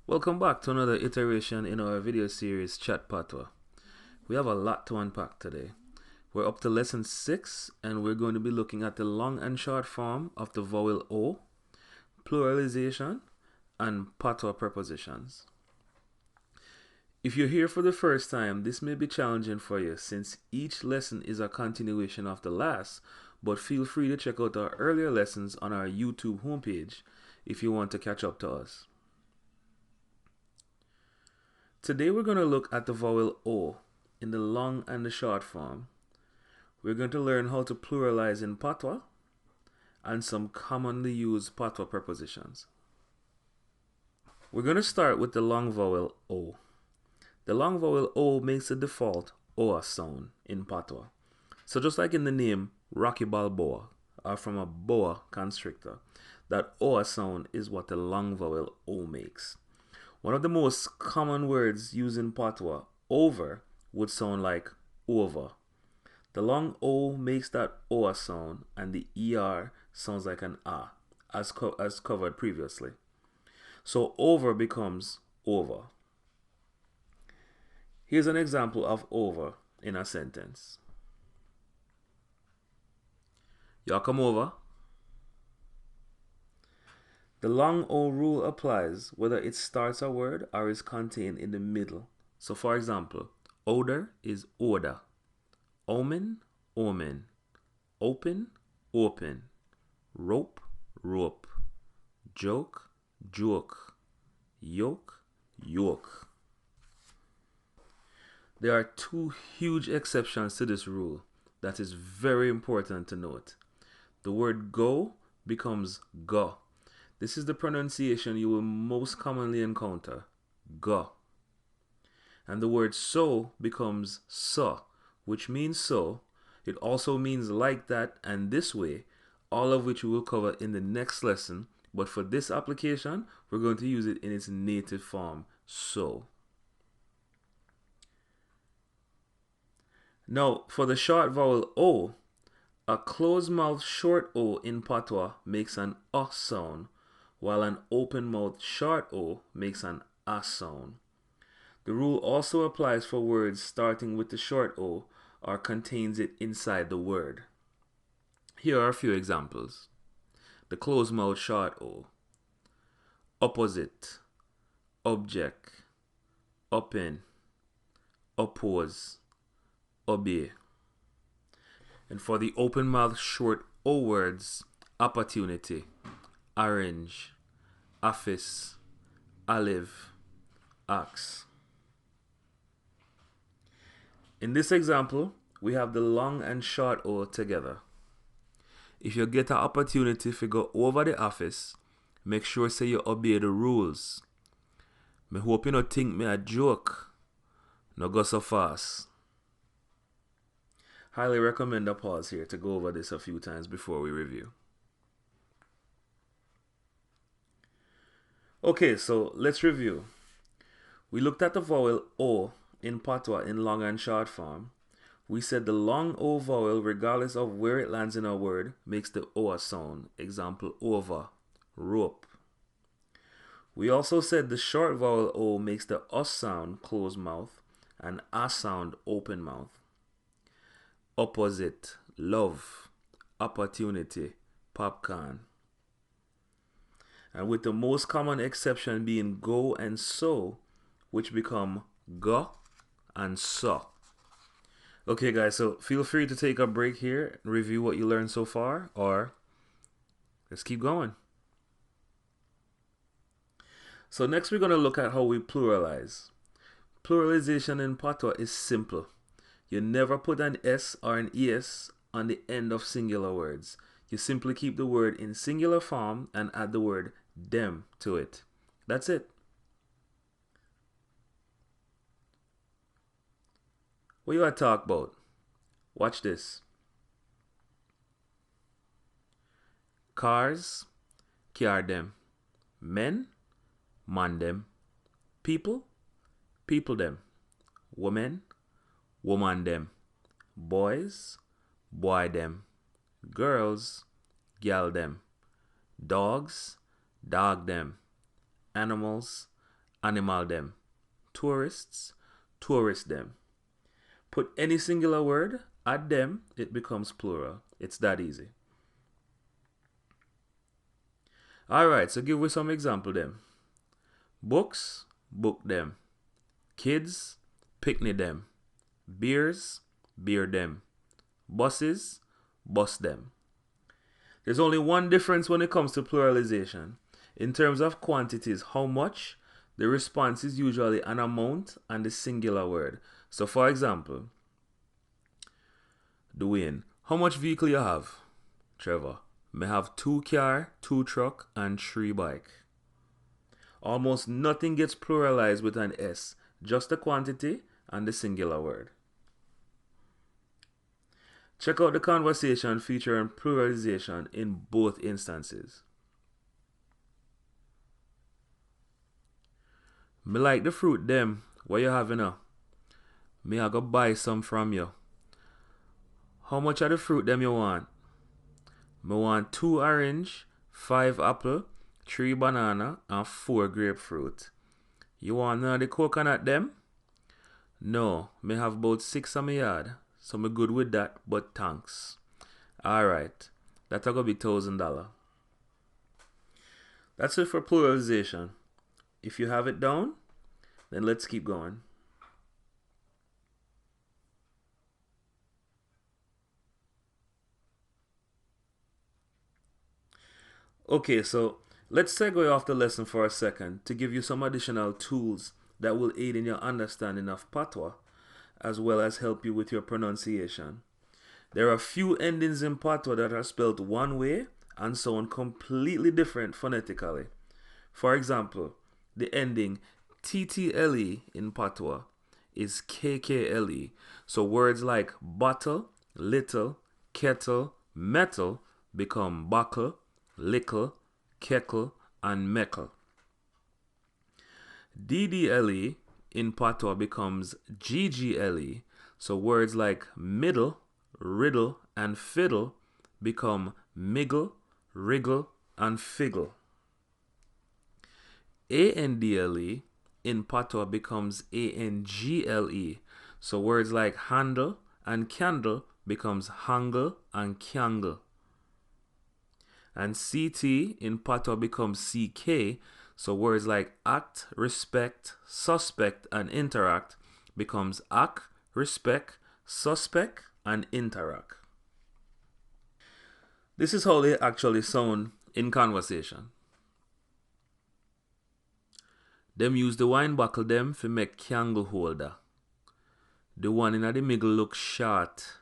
Welcome back to another iteration in our video series Chat Patwah. We have a lot to unpack today. We're up to lesson 6 and we're going to be looking at the long and short form of the vowel O, pluralization, and Patwa prepositions. If you're here for the first time, this may be challenging for you since each lesson is a continuation of the last, but feel free to check out our earlier lessons on our YouTube homepage if you want to catch up to us. Today we're going to look at the vowel O in the long and the short form. We're going to learn how to pluralize in Patwa and some commonly used Patwa prepositions. We're going to start with the long vowel O. The long vowel O makes the default OA sound in Patwa. So just like in the name Rocky Balboa, or from a boa constrictor, that OA sound is what the long vowel O makes. One of the most common words used in Patwa, over, would sound like over. The long O makes that OA sound and the ER sounds like an A, as covered previously. So over becomes over. Here's an example of over in a sentence. Y'all come over. The long O rule applies whether it starts a word or is contained in the middle. So for example, odor is order, omen, omen, open, open, rope, rope, joke, joke, yoke, yoke. There are two huge exceptions to this rule that is very important to note. The word go becomes go. This is the pronunciation you will most commonly encounter, go. And the word so becomes so, which means so. It also means like that and this way, all of which we will cover in the next lesson. But for this application, we're going to use it in its native form, so. Now, for the short vowel O, a closed mouth short O in Patwa makes an sound, while an open mouth short O makes an A sound. The rule also applies for words starting with the short O or contains it inside the word. Here are a few examples. The closed mouth short O: opposite, object, open, oppose, obey. And for the open mouth short O words, opportunity, orange, office, olive, ox. In this example, we have the long and short O together. If you get an opportunity to go over the office, make sure say you obey the rules. Me hope you not think me a joke. No go so fast. Highly recommend a pause here to go over this a few times before we review. Okay, so let's review. We looked at the vowel O in Patwa in long and short form. We said the long O vowel, regardless of where it lands in a word, makes the O sound. Example, over, rope. We also said the short vowel O makes the US sound, closed mouth, and A sound, open mouth. Opposite, love, opportunity, popcorn. And with the most common exception being go and so, which become go and so. Okay guys, so feel free to take a break here and review what you learned so far, or let's keep going. So next we're going to look at how we pluralize. Pluralization in Patwa is simple. You never put an S or an ES on the end of singular words. You simply keep the word in singular form and add the word them to it. That's it. What you want to talk about? Watch this. Cars, car them. Men, man them. People, people them. Women, woman them. Boys, boy them. Girls, gal them. Dogs, dog them. Animals, animal them. Tourists, tourist them. Put any singular word, add them, it becomes plural. It's that easy. Alright, so give me some example them. Books, book them. Kids, picnic them. Beers, beer them. Buses, bus them. There's only one difference when it comes to pluralization. In terms of quantities, how much, the response is usually an amount and the singular word. So for example, Dwayne, how much vehicle you have? Trevor, may have 2 car, 2 truck, and 3 bike. Almost nothing gets pluralized with an S, just the quantity and the singular word. Check out the conversation featuring pluralization in both instances. Me like the fruit them. What you having now? Me I go buy some from you. How much of the fruit them you want? Me want 2 orange, 5 apple, 3 banana, and 4 grapefruit. You want none of the coconut them? No, me have about 6 on my yard. So me good with that, but thanks. Alright, that's gonna be $1,000. That's it for pluralization. If you have it down, then let's keep going. Okay, so let's segue off the lesson for a second to give you some additional tools that will aid in your understanding of Patwa, as well as help you with your pronunciation. There are few endings in Patwa that are spelled one way and sound completely different phonetically. For example, the ending TTLE in Patwa is KKLE, so words like bottle, little, kettle, metal become buckle, lickle, keckle, and meckle. DDLE in Patwa becomes GGLE, so words like middle, riddle, and fiddle become miggle, wriggle, and figgle. ANDLE in Patwa becomes ANGLE, so words like handle and candle becomes hangle and kyangle. And CT in Patwa becomes CK, so words like act, respect, suspect, and interact becomes act, respect, suspect, and interact. This is how they actually sound in conversation. Them use the wine buckle them for make candle holder. The one in the middle look short.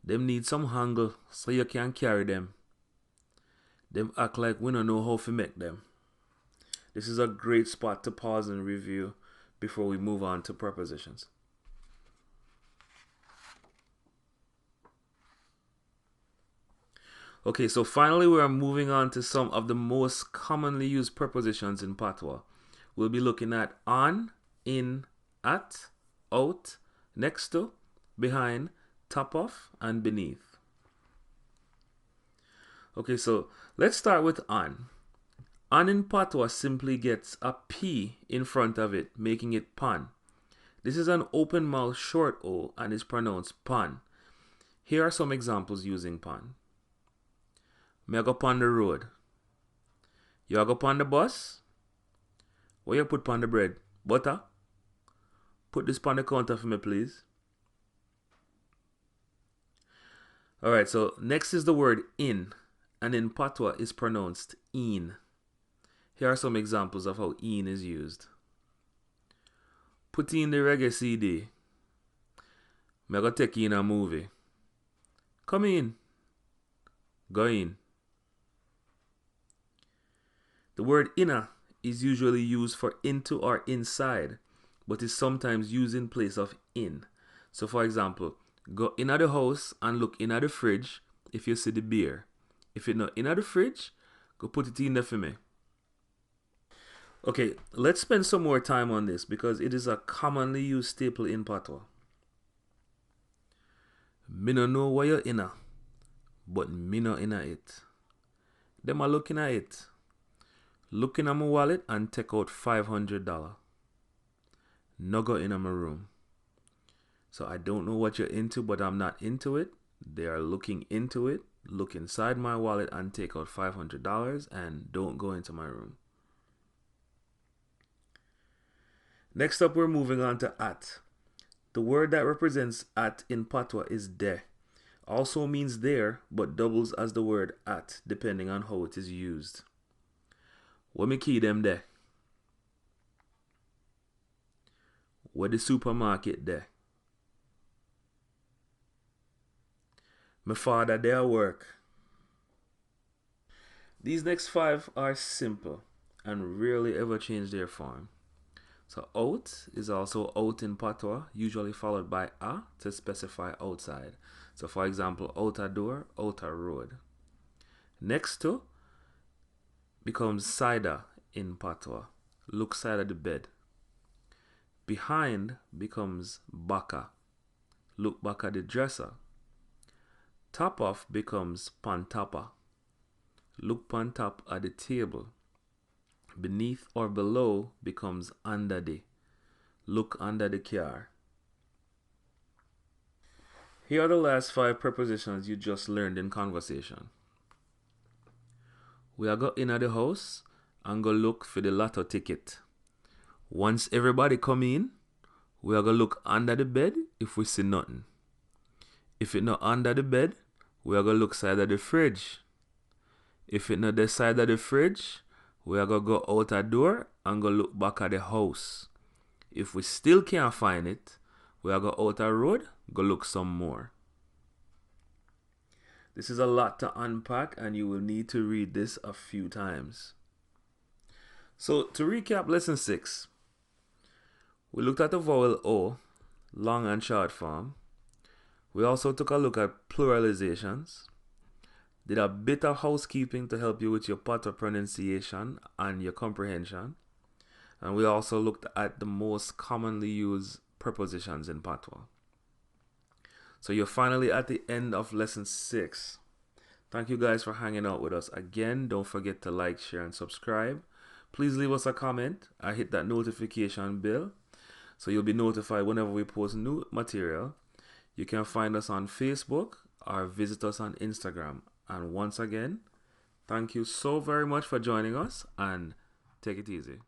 Them need some handle so you can carry them. Them act like we don't know how to make them. This is a great spot to pause and review before we move on to prepositions. Okay, so finally we are moving on to some of the most commonly used prepositions in Patwa. We'll be looking at on, in, at, out, next to, behind, top of, and beneath. Okay, so let's start with on. On in Patwa simply gets a P in front of it, making it pan. This is an open mouth short O and is pronounced pan. Here are some examples using pan. Me go pan the road. You go pan the bus? What you put pan the bread? Butter? Put this pan the counter for me, please. Alright, so next is the word in, and in Patwa is pronounced een. Here are some examples of how een is used. Put in the reggae CD. Me go take in a movie. Come in. Go in. The word inner is usually used for into or inside, but is sometimes used in place of in. So for example, go in the house and look in the fridge if you see the beer. If it's not in the fridge, go put it in there for me. Okay, let's spend some more time on this because it is a commonly used staple in Patwa. Me no know what you're inna, but me no inna it. Them are looking at it. Look in my wallet and take out $500. No go in my room. So I don't know what you're into, but I'm not into it. They are looking into it. Look inside my wallet and take out $500 and don't go into my room. Next up, we're moving on to at. The word that represents at in Patwa is de. Also means there, but doubles as the word at, depending on how it is used. What me key them there? Where the supermarket there? My father there work. These next 5 are simple and rarely ever change their form. So out is also out in Patwa, usually followed by a to specify outside. So for example, outer door, outer road. Next to becomes sida in Patwa. Look side of the bed. Behind becomes baka. Look back at the dresser. Top off becomes pantapa. Look pan top at the table. Beneath or below becomes under the. Look under the car. Here are the last 5 prepositions you just learned in conversation. We are go in at the house and go look for the lotto ticket. Once everybody come in, we are go look under the bed if we see nothing. If it not under the bed, we are go look side of the fridge. If it not the side of the fridge, we are going to go out a door and go look back at the house. If we still can't find it, we are going to out a road, go look some more. This is a lot to unpack and you will need to read this a few times. So to recap lesson 6, we looked at the vowel O, long and short form. We also took a look at pluralizations. Did a bit of housekeeping to help you with your Patwa pronunciation and your comprehension. And we also looked at the most commonly used prepositions in Patwa. So you're finally at the end of lesson 6. Thank you guys for hanging out with us. Again, don't forget to like, share, and subscribe. Please leave us a comment and hit that notification bell so you'll be notified whenever we post new material. You can find us on Facebook or visit us on Instagram. And once again, thank you so very much for joining us and take it easy.